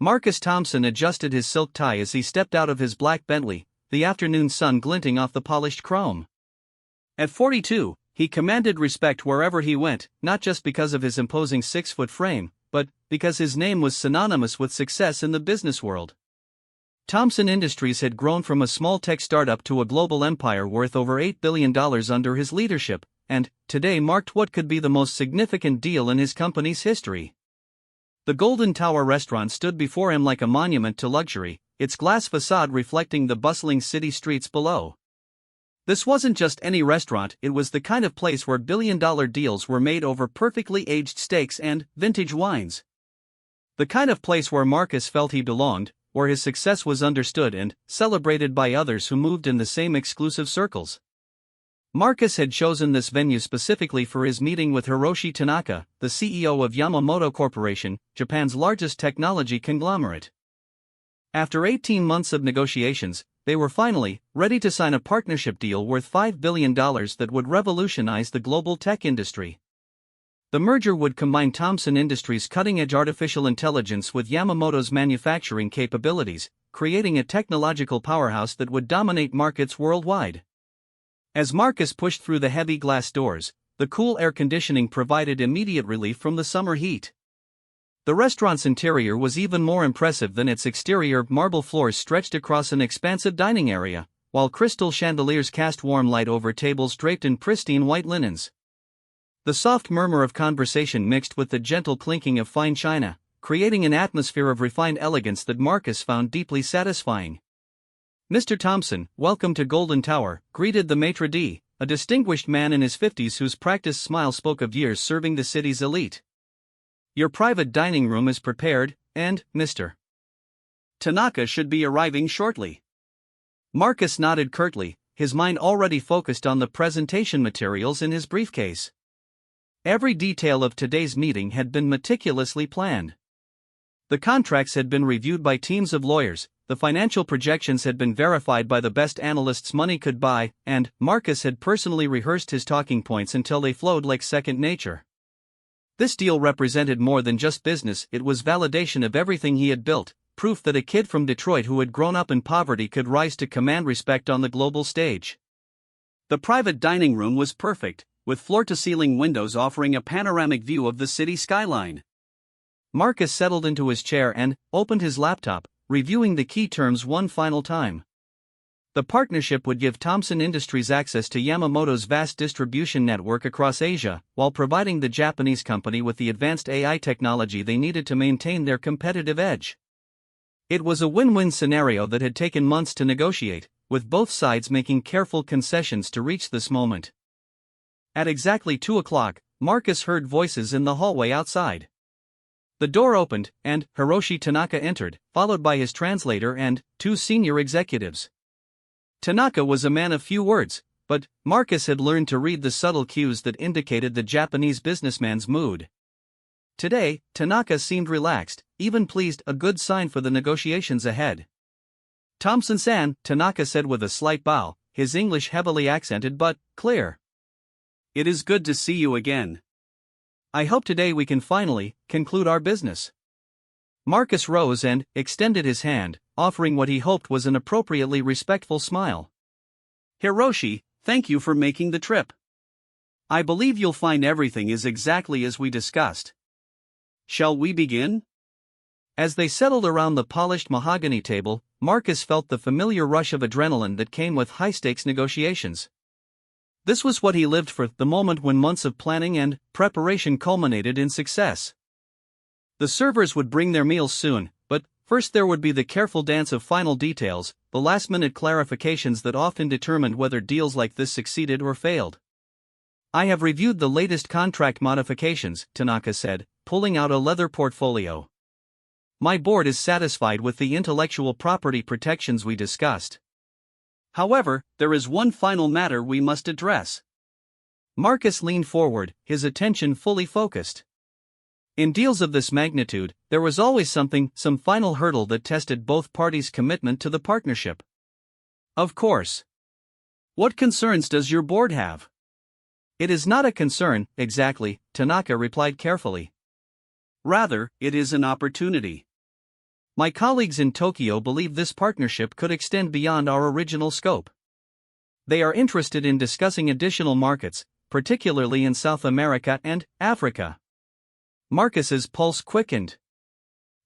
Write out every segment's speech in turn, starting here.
Marcus Thompson adjusted his silk tie as he stepped out of his black Bentley, the afternoon sun glinting off the polished chrome. At 42, he commanded respect wherever he went, not just because of his imposing 6-foot frame, but because his name was synonymous with success in the business world. Thompson Industries had grown from a small tech startup to a global empire worth over $8 billion under his leadership, and, today marked what could be the most significant deal in his company's history. The Golden Tower restaurant stood before him like a monument to luxury, its glass facade reflecting the bustling city streets below. This wasn't just any restaurant, it was the kind of place where billion-dollar deals were made over perfectly aged steaks and vintage wines. The kind of place where Marcus felt he belonged, where his success was understood and celebrated by others who moved in the same exclusive circles. Marcus had chosen this venue specifically for his meeting with Hiroshi Tanaka, the CEO of Yamamoto Corporation, Japan's largest technology conglomerate. After 18 months of negotiations, they were finally ready to sign a partnership deal worth $5 billion that would revolutionize the global tech industry. The merger would combine Thompson Industries' cutting-edge artificial intelligence with Yamamoto's manufacturing capabilities, creating a technological powerhouse that would dominate markets worldwide. As Marcus pushed through the heavy glass doors, the cool air conditioning provided immediate relief from the summer heat. The restaurant's interior was even more impressive than its exterior. Marble floors stretched across an expansive dining area, while crystal chandeliers cast warm light over tables draped in pristine white linens. The soft murmur of conversation mixed with the gentle clinking of fine china, creating an atmosphere of refined elegance that Marcus found deeply satisfying. "Mr. Thompson, welcome to Golden Tower," greeted the maitre d', a distinguished man in his 50s whose practiced smile spoke of years serving the city's elite. "Your private dining room is prepared, and Mr. Tanaka should be arriving shortly." Marcus nodded curtly, his mind already focused on the presentation materials in his briefcase. Every detail of today's meeting had been meticulously planned. The contracts had been reviewed by teams of lawyers, the financial projections had been verified by the best analysts money could buy, and Marcus had personally rehearsed his talking points until they flowed like second nature. This deal represented more than just business, it was validation of everything he had built, proof that a kid from Detroit who had grown up in poverty could rise to command respect on the global stage. The private dining room was perfect, with floor-to-ceiling windows offering a panoramic view of the city skyline. Marcus settled into his chair and opened his laptop, reviewing the key terms one final time. The partnership would give Thompson Industries access to Yamamoto's vast distribution network across Asia, while providing the Japanese company with the advanced AI technology they needed to maintain their competitive edge. It was a win-win scenario that had taken months to negotiate, with both sides making careful concessions to reach this moment. At exactly 2 o'clock, Marcus heard voices in the hallway outside. The door opened, and Hiroshi Tanaka entered, followed by his translator and 2 senior executives. Tanaka was a man of few words, but Marcus had learned to read the subtle cues that indicated the Japanese businessman's mood. Today, Tanaka seemed relaxed, even pleased, a good sign for the negotiations ahead. "Thompson-san," Tanaka said with a slight bow, his English heavily accented but clear. "It is good to see you again. I hope today we can finally conclude our business." Marcus rose and extended his hand, offering what he hoped was an appropriately respectful smile. "Hiroshi, thank you for making the trip. I believe you'll find everything is exactly as we discussed. Shall we begin?" As they settled around the polished mahogany table, Marcus felt the familiar rush of adrenaline that came with high-stakes negotiations. This was what he lived for, the moment when months of planning and preparation culminated in success. The servers would bring their meals soon, but first there would be the careful dance of final details, the last-minute clarifications that often determined whether deals like this succeeded or failed. "I have reviewed the latest contract modifications," Tanaka said, pulling out a leather portfolio. "My board is satisfied with the intellectual property protections we discussed. However, there is one final matter we must address." Marcus leaned forward, his attention fully focused. In deals of this magnitude, there was always some final hurdle that tested both parties' commitment to the partnership. "Of course. What concerns does your board have?" "It is not a concern, exactly," Tanaka replied carefully. "Rather, it is an opportunity. My colleagues in Tokyo believe this partnership could extend beyond our original scope. They are interested in discussing additional markets, particularly in South America and Africa. Marcus's pulse quickened.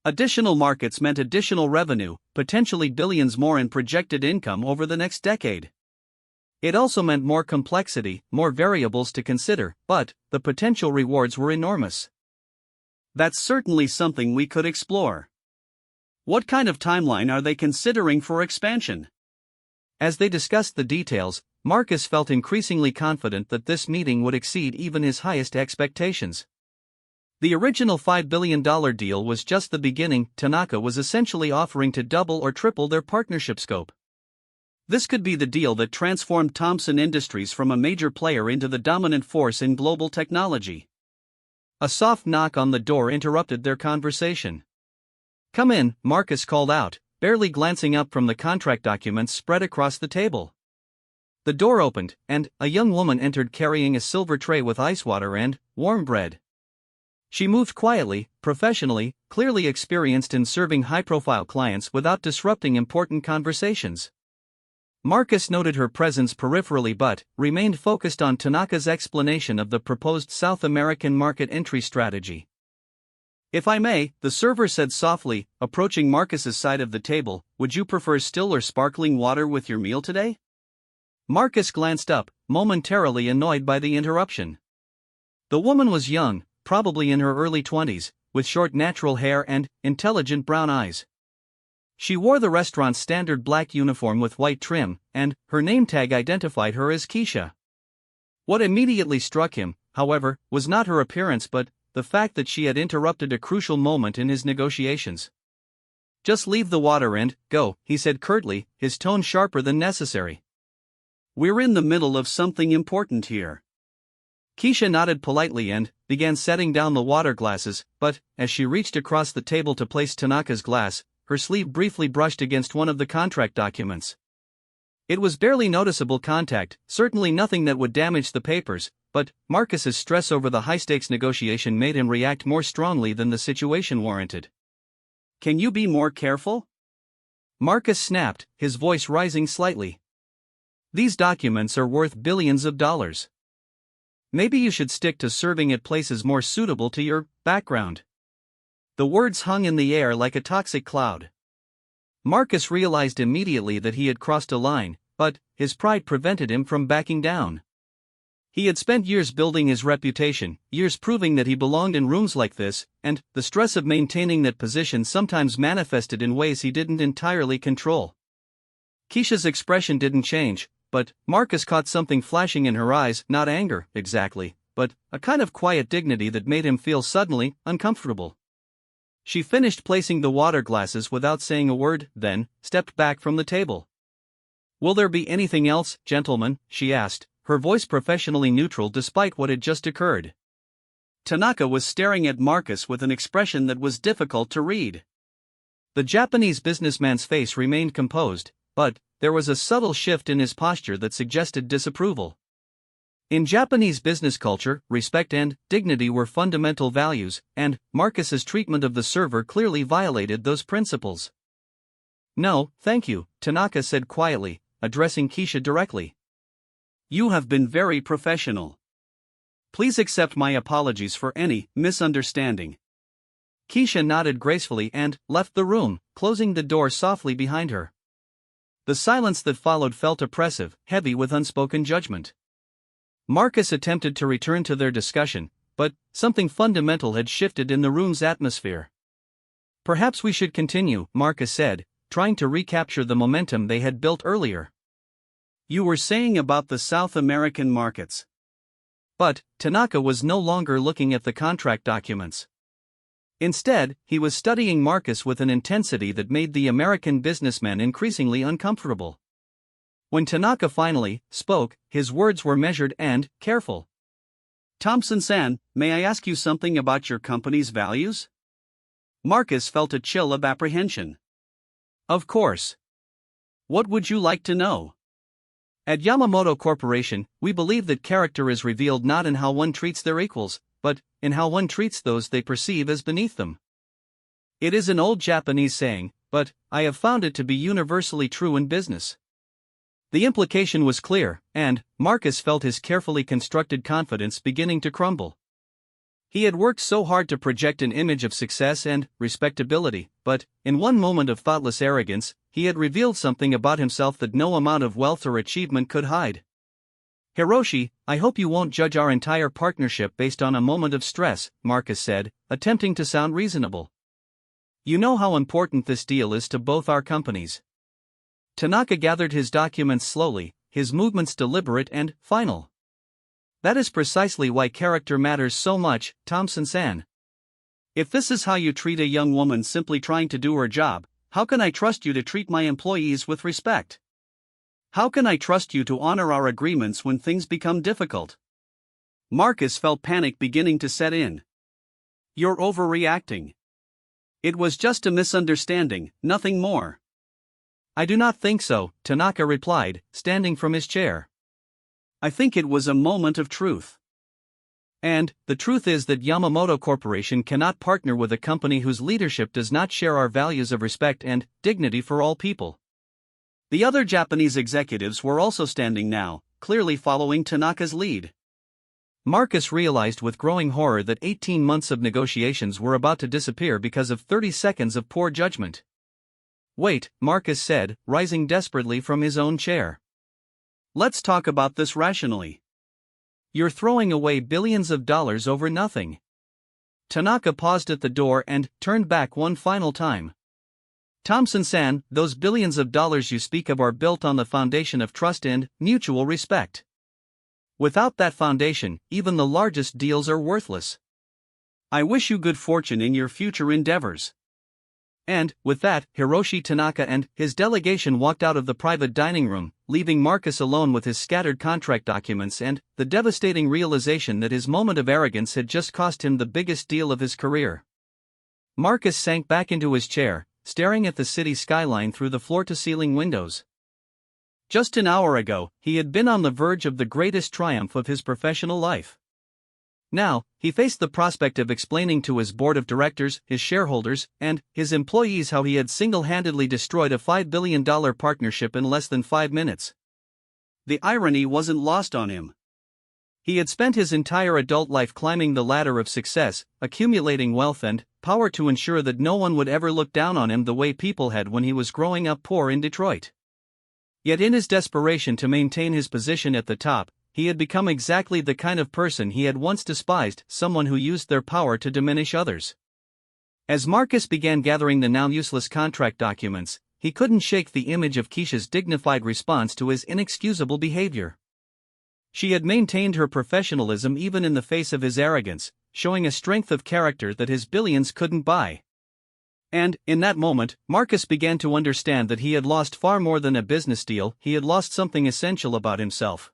Additional markets meant additional revenue, potentially billions more in projected income over the next decade. It also meant more complexity, more variables to consider, but the potential rewards were enormous. That's certainly something we could explore. What kind of timeline are they considering for expansion? As they discussed the details, Marcus felt increasingly confident that this meeting would exceed even his highest expectations. The original $5 billion deal was just the beginning. Tanaka was essentially offering to double or triple their partnership scope. This could be the deal that transformed Thomson Industries from a major player into the dominant force in global technology. A soft knock on the door interrupted their conversation. "Come in," Marcus called out, barely glancing up from the contract documents spread across the table. The door opened, and a young woman entered carrying a silver tray with ice water and warm bread. She moved quietly, professionally, clearly experienced in serving high-profile clients without disrupting important conversations. Marcus noted her presence peripherally but remained focused on Tanaka's explanation of the proposed South American market entry strategy. "If I may," the server said softly, approaching Marcus's side of the table, "would you prefer still or sparkling water with your meal today?" Marcus glanced up, momentarily annoyed by the interruption. The woman was young, probably in her early 20s, with short natural hair and intelligent brown eyes. She wore the restaurant's standard black uniform with white trim, and her name tag identified her as Keisha. What immediately struck him, however, was not her appearance but the fact that she had interrupted a crucial moment in his negotiations. "Just leave the water and go," he said curtly, his tone sharper than necessary. "We're in the middle of something important here." Keisha nodded politely and began setting down the water glasses, but as she reached across the table to place Tanaka's glass, her sleeve briefly brushed against one of the contract documents. It was barely noticeable contact, certainly nothing that would damage the papers, but Marcus's stress over the high-stakes negotiation made him react more strongly than the situation warranted. "Can you be more careful?" Marcus snapped, his voice rising slightly. "These documents are worth billions of dollars. Maybe you should stick to serving at places more suitable to your background." The words hung in the air like a toxic cloud. Marcus realized immediately that he had crossed a line, but his pride prevented him from backing down. He had spent years building his reputation, years proving that he belonged in rooms like this, and the stress of maintaining that position sometimes manifested in ways he didn't entirely control. Keisha's expression didn't change, but Marcus caught something flashing in her eyes, not anger, exactly, but a kind of quiet dignity that made him feel suddenly uncomfortable. She finished placing the water glasses without saying a word, then stepped back from the table. "Will there be anything else, gentlemen?" she asked, her voice professionally neutral despite what had just occurred. Tanaka was staring at Marcus with an expression that was difficult to read. The Japanese businessman's face remained composed, but there was a subtle shift in his posture that suggested disapproval. In Japanese business culture, respect and dignity were fundamental values, and Marcus's treatment of the server clearly violated those principles. "No, thank you," Tanaka said quietly, addressing Keisha directly. "You have been very professional. Please accept my apologies for any misunderstanding." Keisha nodded gracefully and left the room, closing the door softly behind her. The silence that followed felt oppressive, heavy with unspoken judgment. Marcus attempted to return to their discussion, but something fundamental had shifted in the room's atmosphere. "Perhaps we should continue," Marcus said, trying to recapture the momentum they had built earlier. "You were saying about the South American markets." But Tanaka was no longer looking at the contract documents. Instead, he was studying Marcus with an intensity that made the American businessman increasingly uncomfortable. When Tanaka finally spoke, his words were measured and careful. "Thompson-san, may I ask you something about your company's values?" Marcus felt a chill of apprehension. "Of course. What would you like to know?" "At Yamamoto Corporation, we believe that character is revealed not in how one treats their equals, but in how one treats those they perceive as beneath them." It is an old Japanese saying, but I have found it to be universally true in business. The implication was clear, and Marcus felt his carefully constructed confidence beginning to crumble. He had worked so hard to project an image of success and respectability, but, in one moment of thoughtless arrogance, he had revealed something about himself that no amount of wealth or achievement could hide. "Hiroshi, I hope you won't judge our entire partnership based on a moment of stress," Marcus said, attempting to sound reasonable. "You know how important this deal is to both our companies." Tanaka gathered his documents slowly, his movements deliberate and final. "That is precisely why character matters so much, Thompson-san. If this is how you treat a young woman simply trying to do her job, how can I trust you to treat my employees with respect? How can I trust you to honor our agreements when things become difficult?" Marcus felt panic beginning to set in. "You're overreacting. It was just a misunderstanding, nothing more." "I do not think so," Tanaka replied, standing from his chair. "I think it was a moment of truth. And the truth is that Yamamoto Corporation cannot partner with a company whose leadership does not share our values of respect and dignity for all people." The other Japanese executives were also standing now, clearly following Tanaka's lead. Marcus realized with growing horror that 18 months of negotiations were about to disappear because of 30 seconds of poor judgment. "Wait," Marcus said, rising desperately from his own chair. "Let's talk about this rationally. You're throwing away billions of dollars over nothing." Tanaka paused at the door and turned back one final time. "Thompson-san, those billions of dollars you speak of are built on the foundation of trust and mutual respect. Without that foundation, even the largest deals are worthless. I wish you good fortune in your future endeavors." And, with that, Hiroshi Tanaka and his delegation walked out of the private dining room, leaving Marcus alone with his scattered contract documents and the devastating realization that his moment of arrogance had just cost him the biggest deal of his career. Marcus sank back into his chair, staring at the city skyline through the floor-to-ceiling windows. Just an hour ago, he had been on the verge of the greatest triumph of his professional life. Now, he faced the prospect of explaining to his board of directors, his shareholders, and his employees how he had single-handedly destroyed a $5 billion partnership in less than 5 minutes. The irony wasn't lost on him. He had spent his entire adult life climbing the ladder of success, accumulating wealth and power to ensure that no one would ever look down on him the way people had when he was growing up poor in Detroit. Yet in his desperation to maintain his position at the top, he had become exactly the kind of person he had once despised, someone who used their power to diminish others. As Marcus began gathering the now useless contract documents, he couldn't shake the image of Keisha's dignified response to his inexcusable behavior. She had maintained her professionalism even in the face of his arrogance, showing a strength of character that his billions couldn't buy. And, in that moment, Marcus began to understand that he had lost far more than a business deal, he had lost something essential about himself.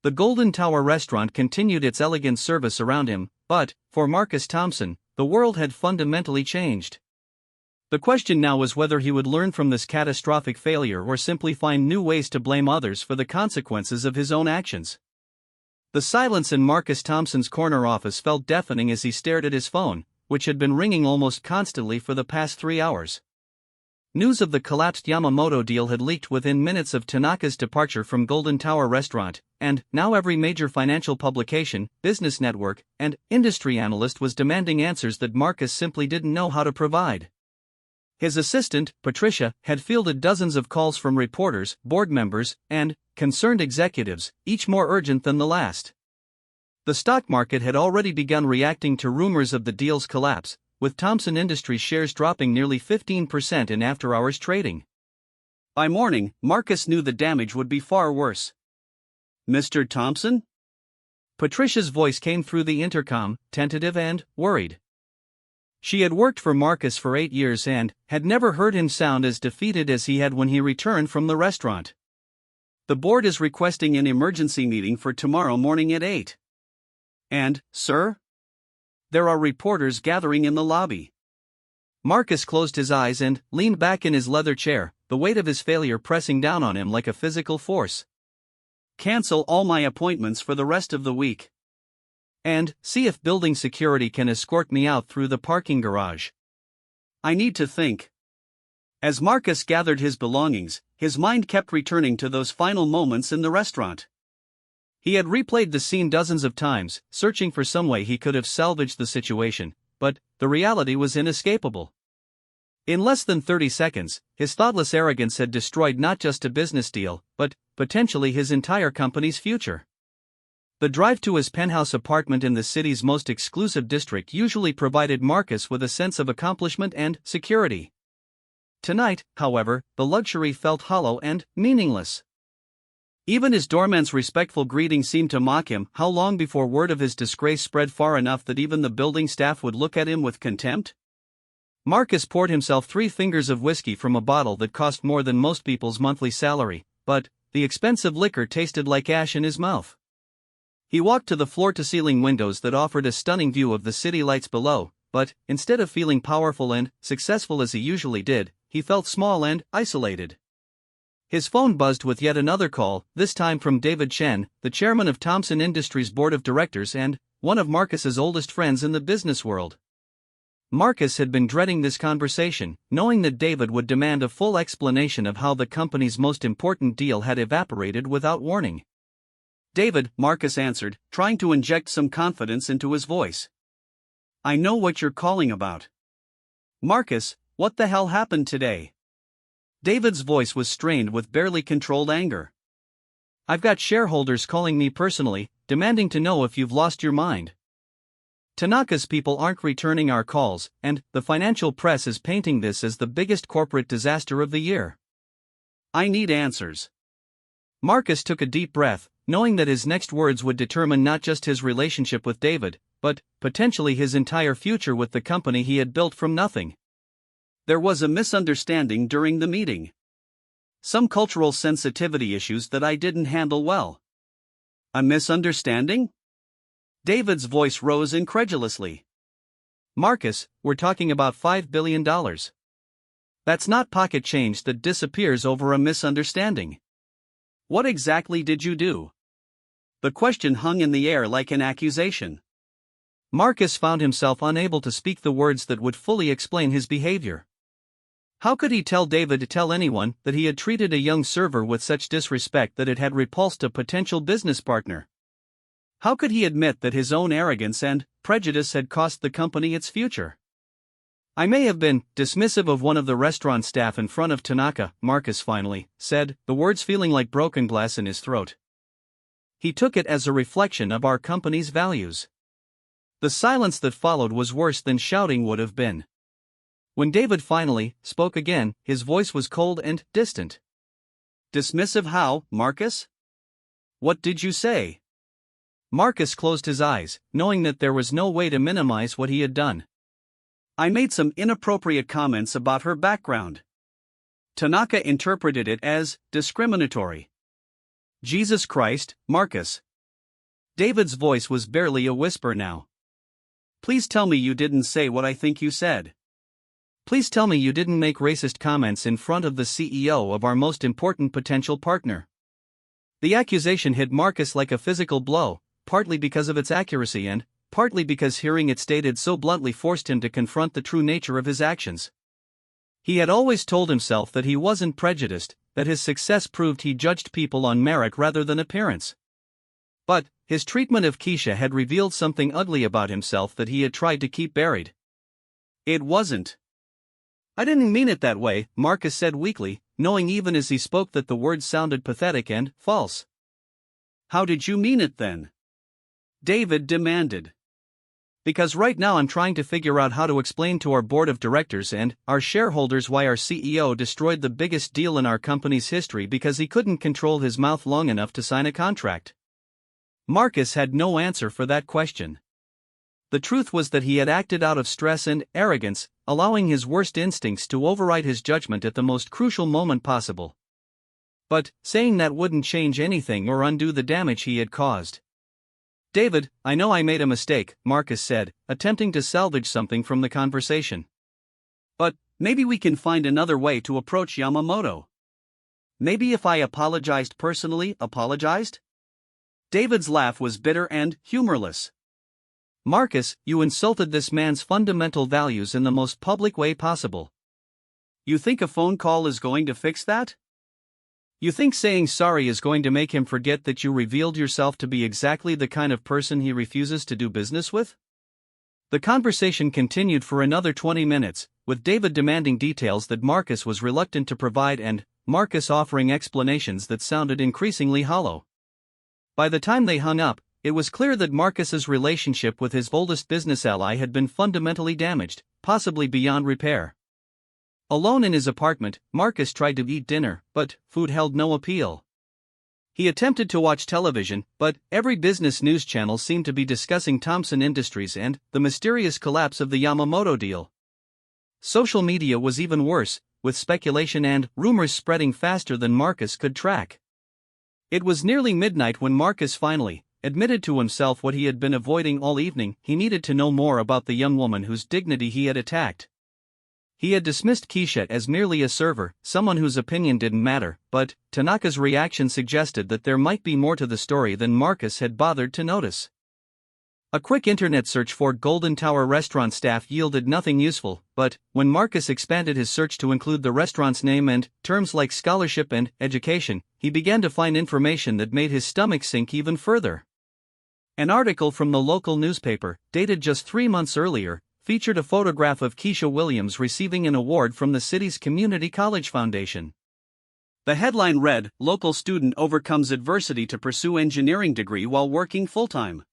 The Golden Tower restaurant continued its elegant service around him, but, for Marcus Thompson, the world had fundamentally changed. The question now was whether he would learn from this catastrophic failure or simply find new ways to blame others for the consequences of his own actions. The silence in Marcus Thompson's corner office felt deafening as he stared at his phone, which had been ringing almost constantly for the past 3 hours. News of the collapsed Yamamoto deal had leaked within minutes of Tanaka's departure from Golden Tower Restaurant, and now every major financial publication, business network, and industry analyst was demanding answers that Marcus simply didn't know how to provide. His assistant, Patricia, had fielded dozens of calls from reporters, board members, and concerned executives, each more urgent than the last. The stock market had already begun reacting to rumors of the deal's collapse, with Thompson Industries shares dropping nearly 15% in after-hours trading. By morning, Marcus knew the damage would be far worse. "Mr. Thompson?" Patricia's voice came through the intercom, tentative and worried. She had worked for Marcus for 8 years and had never heard him sound as defeated as he had when he returned from the restaurant. "The board is requesting an emergency meeting for tomorrow morning at 8. And, sir? There are reporters gathering in the lobby." Marcus closed his eyes and leaned back in his leather chair, the weight of his failure pressing down on him like a physical force. "Cancel all my appointments for the rest of the week. And see if building security can escort me out through the parking garage." I need to think. As Marcus gathered his belongings, his mind kept returning to those final moments in the restaurant. He had replayed the scene dozens of times, searching for some way he could have salvaged the situation, but the reality was inescapable. In less than 30 seconds, his thoughtless arrogance had destroyed not just a business deal, but potentially his entire company's future. The drive to his penthouse apartment in the city's most exclusive district usually provided Marcus with a sense of accomplishment and security. Tonight, however, the luxury felt hollow and meaningless. Even his doorman's respectful greeting seemed to mock him. How long before word of his disgrace spread far enough that even the building staff would look at him with contempt? Marcus poured himself 3 fingers of whiskey from a bottle that cost more than most people's monthly salary, but the expensive liquor tasted like ash in his mouth. He walked to the floor-to-ceiling windows that offered a stunning view of the city lights below, but instead of feeling powerful and successful as he usually did, he felt small and isolated. His phone buzzed with yet another call, this time from David Chen, the chairman of Thomson Industries' board of directors and one of Marcus's oldest friends in the business world. Marcus had been dreading this conversation, knowing that David would demand a full explanation of how the company's most important deal had evaporated without warning. "David," Marcus answered, trying to inject some confidence into his voice. "I know what you're calling about." "Marcus, what the hell happened today?" David's voice was strained with barely controlled anger. "I've got shareholders calling me personally, demanding to know if you've lost your mind. Tanaka's people aren't returning our calls, and the financial press is painting this as the biggest corporate disaster of the year. I need answers." Marcus took a deep breath, knowing that his next words would determine not just his relationship with David, but potentially his entire future with the company he had built from nothing. "There was a misunderstanding during the meeting. Some cultural sensitivity issues that I didn't handle well." "A misunderstanding?" David's voice rose incredulously. "Marcus, we're talking about $5 billion. That's not pocket change that disappears over a misunderstanding. What exactly did you do?" The question hung in the air like an accusation. Marcus found himself unable to speak the words that would fully explain his behavior. How could he tell David to tell anyone that he had treated a young server with such disrespect that it had repulsed a potential business partner? How could he admit that his own arrogance and prejudice had cost the company its future? "I may have been dismissive of one of the restaurant staff in front of Tanaka," Marcus finally said, the words feeling like broken glass in his throat. "He took it as a reflection of our company's values." The silence that followed was worse than shouting would have been. When David finally spoke again, his voice was cold and distant. "Dismissive how, Marcus? What did you say?" Marcus closed his eyes, knowing that there was no way to minimize what he had done. "I made some inappropriate comments about her background. Tanaka interpreted it as discriminatory." "Jesus Christ, Marcus." David's voice was barely a whisper now. "Please tell me you didn't say what I think you said. Please tell me you didn't make racist comments in front of the CEO of our most important potential partner." The accusation hit Marcus like a physical blow, partly because of its accuracy and partly because hearing it stated so bluntly forced him to confront the true nature of his actions. He had always told himself that he wasn't prejudiced, that his success proved he judged people on merit rather than appearance. But his treatment of Keisha had revealed something ugly about himself that he had tried to keep buried. "It wasn't." "I didn't mean it that way," Marcus said weakly, knowing even as he spoke that the words sounded pathetic and false. "How did you mean it then?" David demanded. "Because right now I'm trying to figure out how to explain to our board of directors and our shareholders why our CEO destroyed the biggest deal in our company's history because he couldn't control his mouth long enough to sign a contract." Marcus had no answer for that question. The truth was that he had acted out of stress and arrogance, allowing his worst instincts to override his judgment at the most crucial moment possible. But saying that wouldn't change anything or undo the damage he had caused. "David, I know I made a mistake," Marcus said, attempting to salvage something from the conversation. "But maybe we can find another way to approach Yamamoto. Maybe if I apologized personally, David's laugh was bitter and humorless. "Marcus, you insulted this man's fundamental values in the most public way possible. You think a phone call is going to fix that? You think saying sorry is going to make him forget that you revealed yourself to be exactly the kind of person he refuses to do business with?" The conversation continued for another 20 minutes, with David demanding details that Marcus was reluctant to provide and Marcus offering explanations that sounded increasingly hollow. By the time they hung up, it was clear that Marcus's relationship with his oldest business ally had been fundamentally damaged, possibly beyond repair. Alone in his apartment, Marcus tried to eat dinner, but food held no appeal. He attempted to watch television, but every business news channel seemed to be discussing Thompson Industries and the mysterious collapse of the Yamamoto deal. Social media was even worse, with speculation and rumors spreading faster than Marcus could track. It was nearly midnight when Marcus finally admitted to himself what he had been avoiding all evening. He needed to know more about the young woman whose dignity he had attacked. He had dismissed Keisha as merely a server, someone whose opinion didn't matter, but Tanaka's reaction suggested that there might be more to the story than Marcus had bothered to notice. A quick internet search for Golden Tower restaurant staff yielded nothing useful, but when Marcus expanded his search to include the restaurant's name and terms like scholarship and education, he began to find information that made his stomach sink even further. An article from the local newspaper, dated just 3 months earlier, featured a photograph of Keisha Williams receiving an award from the city's Community College Foundation. The headline read, "Local student overcomes adversity to pursue engineering degree while working full-time."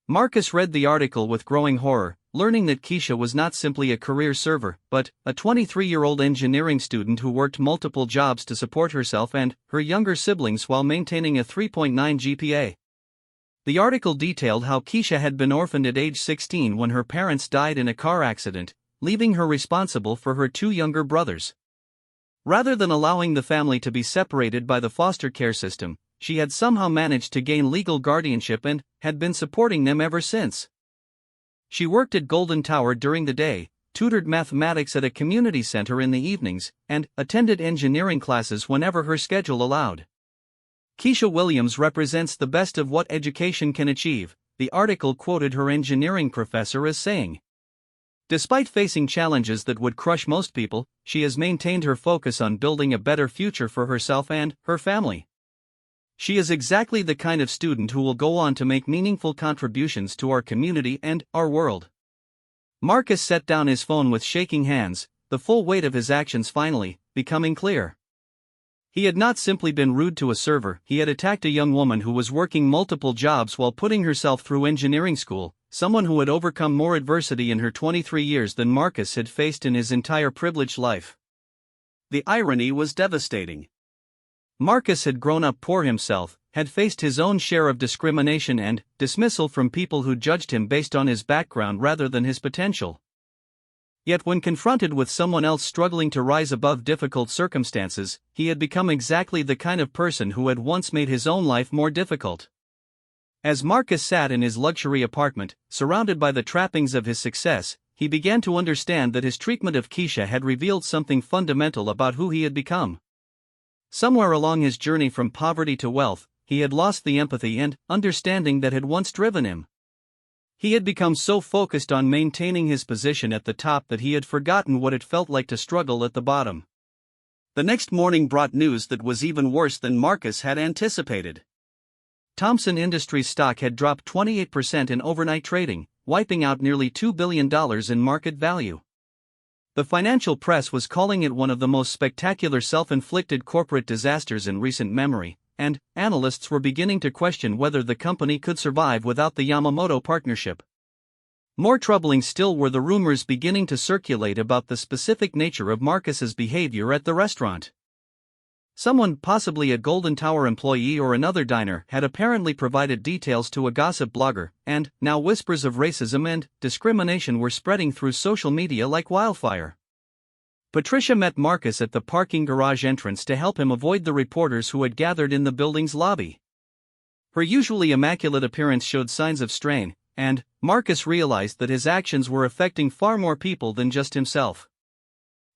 Marcus read the article with growing horror, learning that Keisha was not simply a career server, but a 23-year-old engineering student who worked multiple jobs to support herself and her younger siblings while maintaining a 3.9 GPA. The article detailed how Keisha had been orphaned at age 16 when her parents died in a car accident, leaving her responsible for her 2 younger brothers. Rather than allowing the family to be separated by the foster care system, she had somehow managed to gain legal guardianship and had been supporting them ever since. She worked at Golden Tower during the day, tutored mathematics at a community center in the evenings, and attended engineering classes whenever her schedule allowed. Keisha Williams represents the best of what education can achieve, the article quoted her engineering professor as saying. Despite facing challenges that would crush most people, she has maintained her focus on building a better future for herself and her family. She is exactly the kind of student who will go on to make meaningful contributions to our community and our world. Marcus set down his phone with shaking hands, the full weight of his actions finally becoming clear. He had not simply been rude to a server, he had attacked a young woman who was working multiple jobs while putting herself through engineering school, someone who had overcome more adversity in her 23 years than Marcus had faced in his entire privileged life. The irony was devastating. Marcus had grown up poor himself, had faced his own share of discrimination and dismissal from people who judged him based on his background rather than his potential. Yet when confronted with someone else struggling to rise above difficult circumstances, he had become exactly the kind of person who had once made his own life more difficult. As Marcus sat in his luxury apartment, surrounded by the trappings of his success, he began to understand that his treatment of Keisha had revealed something fundamental about who he had become. Somewhere along his journey from poverty to wealth, he had lost the empathy and understanding that had once driven him. He had become so focused on maintaining his position at the top that he had forgotten what it felt like to struggle at the bottom. The next morning brought news that was even worse than Marcus had anticipated. Thompson Industries stock had dropped 28% in overnight trading, wiping out nearly $2 billion in market value. The financial press was calling it one of the most spectacular self-inflicted corporate disasters in recent memory, and analysts were beginning to question whether the company could survive without the Yamamoto partnership. More troubling still were the rumors beginning to circulate about the specific nature of Marcus's behavior at the restaurant. Someone, possibly a Golden Tower employee or another diner, had apparently provided details to a gossip blogger, and now whispers of racism and discrimination were spreading through social media like wildfire. Patricia met Marcus at the parking garage entrance to help him avoid the reporters who had gathered in the building's lobby. Her usually immaculate appearance showed signs of strain, and Marcus realized that his actions were affecting far more people than just himself.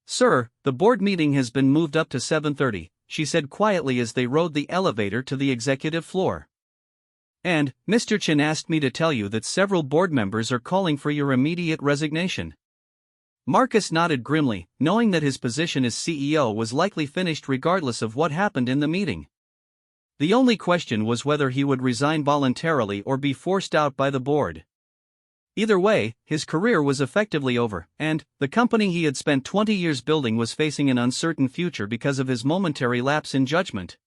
"Sir, the board meeting has been moved up to 7:30, she said quietly as they rode the elevator to the executive floor. And, Mr. Chin asked me to tell you that several board members are calling for your immediate resignation. Marcus nodded grimly, knowing that his position as CEO was likely finished regardless of what happened in the meeting. The only question was whether he would resign voluntarily or be forced out by the board. Either way, his career was effectively over, and the company he had spent 20 years building was facing an uncertain future because of his momentary lapse in judgment.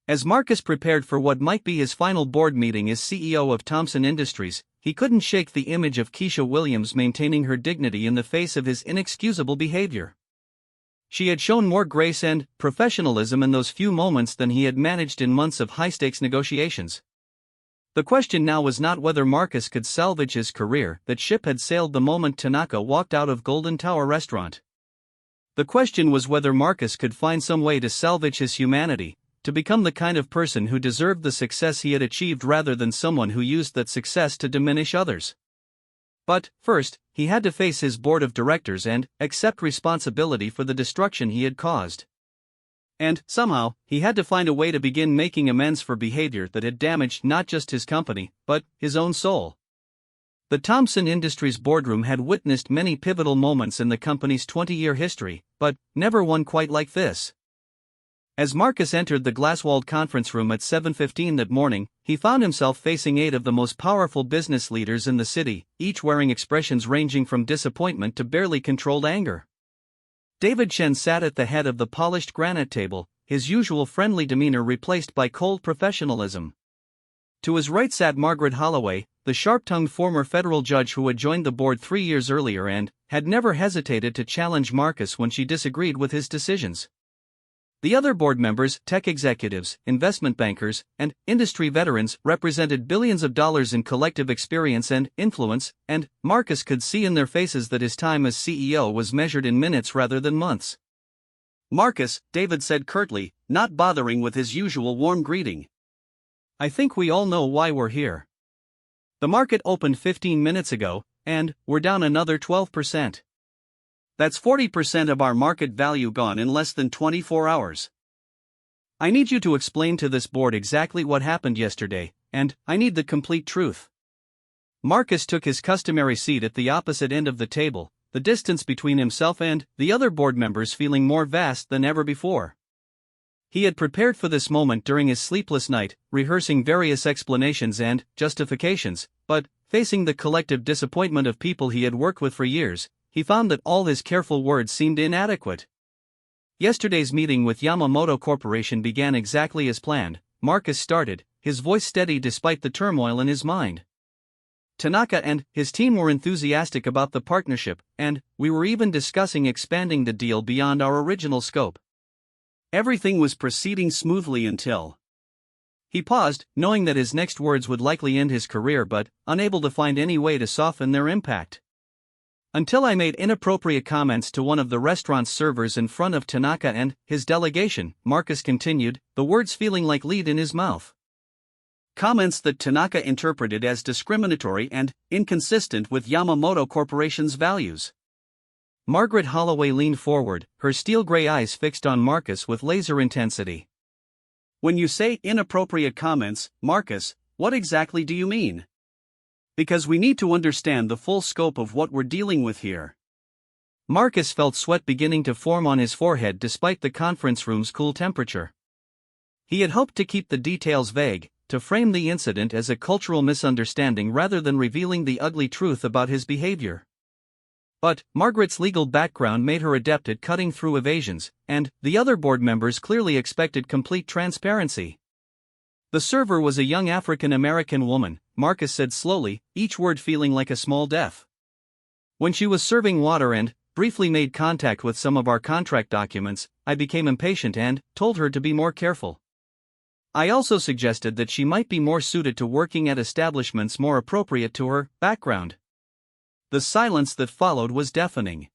As Marcus prepared for what might be his final board meeting as CEO of Thompson Industries, he couldn't shake the image of Keisha Williams maintaining her dignity in the face of his inexcusable behavior. She had shown more grace and professionalism in those few moments than he had managed in months of high-stakes negotiations. The question now was not whether Marcus could salvage his career. That ship had sailed the moment Tanaka walked out of Golden Tower Restaurant. The question was whether Marcus could find some way to salvage his humanity, to become the kind of person who deserved the success he had achieved rather than someone who used that success to diminish others. But, first, he had to face his board of directors and accept responsibility for the destruction he had caused. And, somehow, he had to find a way to begin making amends for behavior that had damaged not just his company, but his own soul. The Thompson Industries boardroom had witnessed many pivotal moments in the company's 20-year history, but never one quite like this. As Marcus entered the glass-walled conference room at 7:15 that morning, he found himself facing 8 of the most powerful business leaders in the city, each wearing expressions ranging from disappointment to barely controlled anger. David Chen sat at the head of the polished granite table, his usual friendly demeanor replaced by cold professionalism. To his right sat Margaret Holloway, the sharp-tongued former federal judge who had joined the board 3 years earlier and had never hesitated to challenge Marcus when she disagreed with his decisions. The other board members, tech executives, investment bankers, and industry veterans, represented billions of dollars in collective experience and influence, and Marcus could see in their faces that his time as CEO was measured in minutes rather than months. "Marcus," David said curtly, not bothering with his usual warm greeting. "I think we all know why we're here. The market opened 15 minutes ago, and we're down another 12%. That's 40% of our market value gone in less than 24 hours. I need you to explain to this board exactly what happened yesterday, and I need the complete truth." Marcus took his customary seat at the opposite end of the table, the distance between himself and the other board members feeling more vast than ever before. He had prepared for this moment during his sleepless night, rehearsing various explanations and justifications, but, facing the collective disappointment of people he had worked with for years, he found that all his careful words seemed inadequate. Yesterday's meeting with Yamamoto Corporation began exactly as planned. Marcus started, his voice steady despite the turmoil in his mind. "Tanaka and his team were enthusiastic about the partnership, and we were even discussing expanding the deal beyond our original scope. Everything was proceeding smoothly until..." He paused, knowing that his next words would likely end his career but unable to find any way to soften their impact. "Until I made inappropriate comments to one of the restaurant's servers in front of Tanaka and his delegation," Marcus continued, the words feeling like lead in his mouth. Comments that Tanaka interpreted as discriminatory and inconsistent with Yamamoto Corporation's values. Margaret Holloway leaned forward, her steel-gray eyes fixed on Marcus with laser intensity. "When you say inappropriate comments, Marcus, what exactly do you mean? Because we need to understand the full scope of what we're dealing with here." Marcus felt sweat beginning to form on his forehead despite the conference room's cool temperature. He had hoped to keep the details vague, to frame the incident as a cultural misunderstanding rather than revealing the ugly truth about his behavior. But Margaret's legal background made her adept at cutting through evasions, and the other board members clearly expected complete transparency. "The server was a young African-American woman," Marcus said slowly, each word feeling like a small death. "When she was serving water and briefly made contact with some of our contract documents, I became impatient and told her to be more careful. I also suggested that she might be more suited to working at establishments more appropriate to her background." The silence that followed was deafening.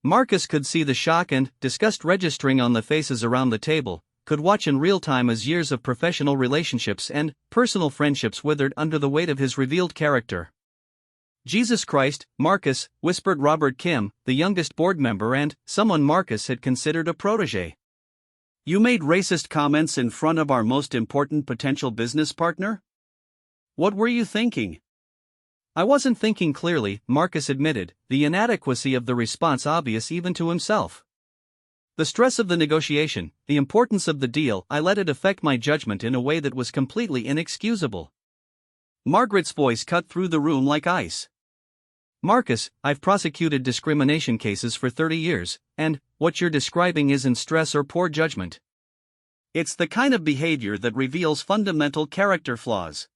Marcus could see the shock and disgust registering on the faces around the table, could watch in real time as years of professional relationships and personal friendships withered under the weight of his revealed character. "Jesus Christ, Marcus," whispered Robert Kim, the youngest board member and someone Marcus had considered a protege. "You made racist comments in front of our most important potential business partner?" What were you thinking? I wasn't thinking clearly, Marcus admitted, the inadequacy of the response obvious even to himself. The stress of the negotiation, the importance of the deal, I let it affect my judgment in a way that was completely inexcusable. Margaret's voice cut through the room like ice. Marcus, I've prosecuted discrimination cases for 30 years, and what you're describing isn't stress or poor judgment. It's the kind of behavior that reveals fundamental character flaws.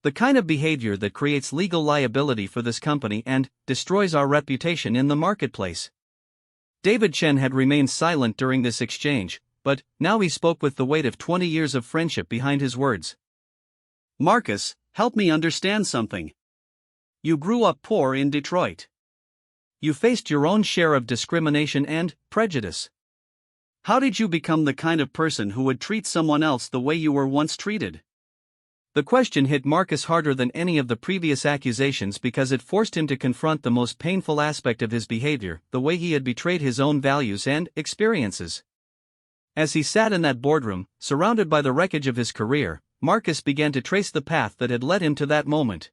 The kind of behavior that creates legal liability for this company and destroys our reputation in the marketplace. David Chen had remained silent during this exchange, but now he spoke with the weight of 20 years of friendship behind his words. Marcus, help me understand something. You grew up poor in Detroit. You faced your own share of discrimination and prejudice. How did you become the kind of person who would treat someone else the way you were once treated? The question hit Marcus harder than any of the previous accusations because it forced him to confront the most painful aspect of his behavior, the way he had betrayed his own values and experiences. As he sat in that boardroom, surrounded by the wreckage of his career, Marcus began to trace the path that had led him to that moment.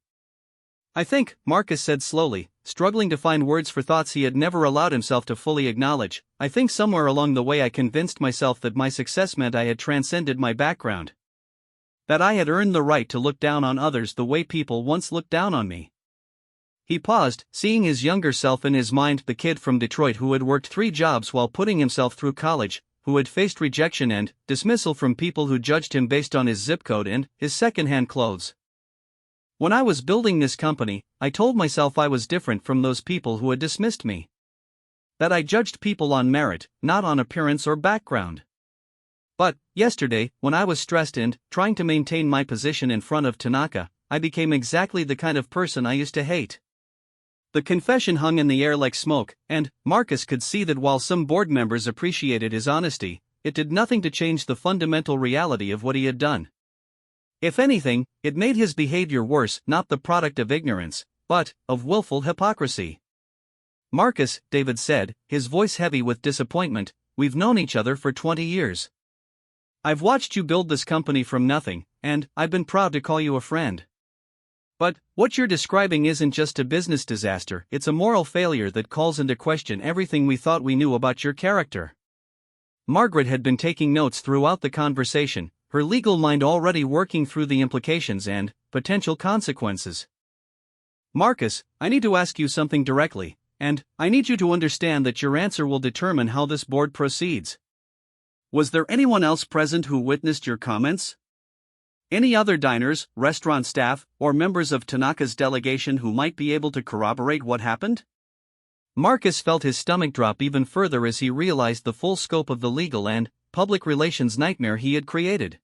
I think, Marcus said slowly, struggling to find words for thoughts he had never allowed himself to fully acknowledge, I think somewhere along the way I convinced myself that my success meant I had transcended my background. That I had earned the right to look down on others the way people once looked down on me. He paused, seeing his younger self in his mind, the kid from Detroit who had worked 3 jobs while putting himself through college, who had faced rejection and dismissal from people who judged him based on his zip code and his secondhand clothes. When I was building this company, I told myself I was different from those people who had dismissed me. That I judged people on merit, not on appearance or background. But, yesterday, when I was stressed and trying to maintain my position in front of Tanaka, I became exactly the kind of person I used to hate. The confession hung in the air like smoke, and Marcus could see that while some board members appreciated his honesty, it did nothing to change the fundamental reality of what he had done. If anything, it made his behavior worse, not the product of ignorance, but of willful hypocrisy. Marcus, David said, his voice heavy with disappointment, we've known each other for 20 years. I've watched you build this company from nothing, and I've been proud to call you a friend. But what you're describing isn't just a business disaster, it's a moral failure that calls into question everything we thought we knew about your character. Margaret had been taking notes throughout the conversation, her legal mind already working through the implications and potential consequences. Marcus, I need to ask you something directly, and I need you to understand that your answer will determine how this board proceeds. Was there anyone else present who witnessed your comments? Any other diners, restaurant staff, or members of Tanaka's delegation who might be able to corroborate what happened? Marcus felt his stomach drop even further as he realized the full scope of the legal and public relations nightmare he had created.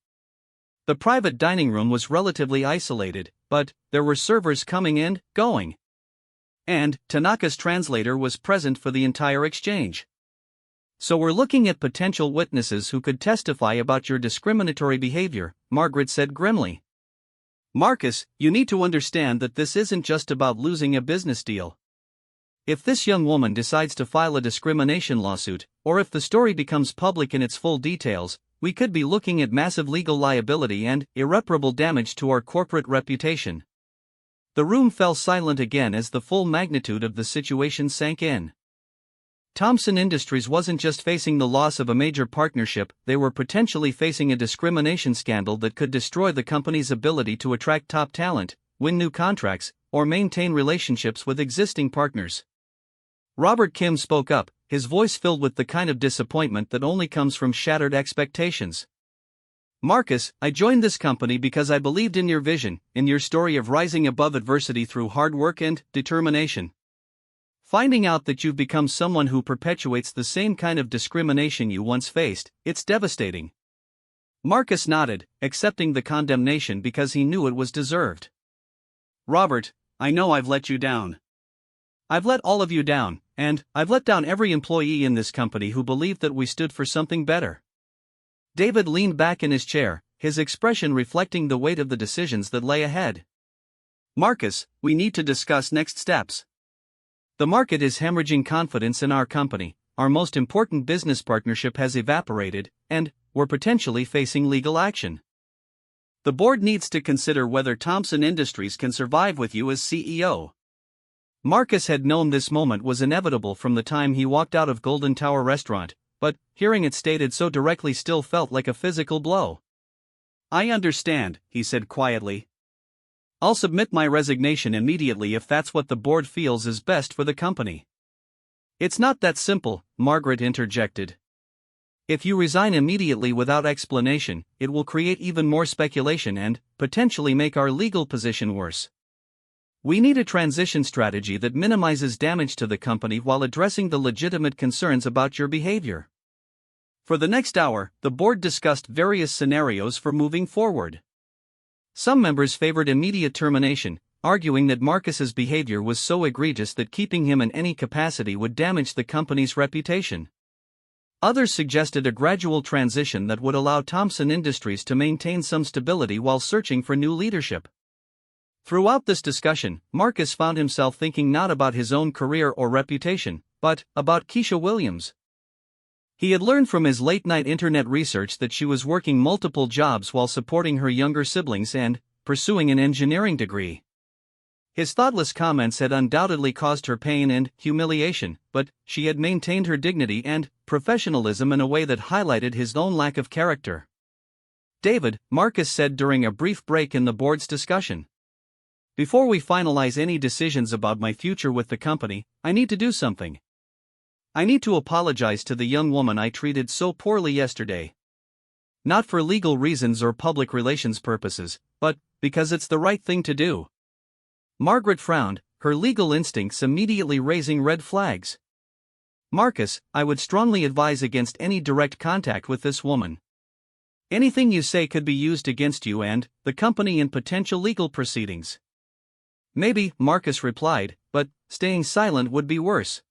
The private dining room was relatively isolated, but there were servers coming and going. And Tanaka's translator was present for the entire exchange. So we're looking at potential witnesses who could testify about your discriminatory behavior, Margaret said grimly. Marcus, you need to understand that this isn't just about losing a business deal. If this young woman decides to file a discrimination lawsuit, or if the story becomes public in its full details, we could be looking at massive legal liability and irreparable damage to our corporate reputation. The room fell silent again as the full magnitude of the situation sank in. Thompson Industries wasn't just facing the loss of a major partnership, they were potentially facing a discrimination scandal that could destroy the company's ability to attract top talent, win new contracts, or maintain relationships with existing partners. Robert Kim spoke up, his voice filled with the kind of disappointment that only comes from shattered expectations. Marcus, I joined this company because I believed in your vision, in your story of rising above adversity through hard work and determination. Finding out that you've become someone who perpetuates the same kind of discrimination you once faced, it's devastating. Marcus nodded, accepting the condemnation because he knew it was deserved. Robert, I know I've let you down. I've let all of you down, and I've let down every employee in this company who believed that we stood for something better. David leaned back in his chair, his expression reflecting the weight of the decisions that lay ahead. Marcus, we need to discuss next steps. The market is hemorrhaging confidence in our company, our most important business partnership has evaporated, and we're potentially facing legal action. The board needs to consider whether Thompson Industries can survive with you as CEO. Marcus had known this moment was inevitable from the time he walked out of Golden Tower Restaurant, but hearing it stated so directly still felt like a physical blow. I understand, he said quietly. I'll submit my resignation immediately if that's what the board feels is best for the company. It's not that simple, Margaret interjected. If you resign immediately without explanation, it will create even more speculation and, potentially, make our legal position worse. We need a transition strategy that minimizes damage to the company while addressing the legitimate concerns about your behavior. For the next hour, the board discussed various scenarios for moving forward. Some members favored immediate termination, arguing that Marcus's behavior was so egregious that keeping him in any capacity would damage the company's reputation. Others suggested a gradual transition that would allow Thompson Industries to maintain some stability while searching for new leadership. Throughout this discussion, Marcus found himself thinking not about his own career or reputation, but about Keisha Williams. He had learned from his late-night internet research that she was working multiple jobs while supporting her younger siblings and pursuing an engineering degree. His thoughtless comments had undoubtedly caused her pain and humiliation, but she had maintained her dignity and professionalism in a way that highlighted his own lack of character. David, Marcus said during a brief break in the board's discussion. Before we finalize any decisions about my future with the company, I need to do something. I need to apologize to the young woman I treated so poorly yesterday. Not for legal reasons or public relations purposes, but because it's the right thing to do. Margaret frowned, her legal instincts immediately raising red flags. Marcus, I would strongly advise against any direct contact with this woman. Anything you say could be used against you and the company in potential legal proceedings. Maybe, Marcus replied, but staying silent would be worse.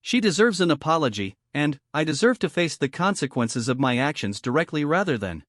She deserves an apology, and I deserve to face the consequences of my actions directly rather than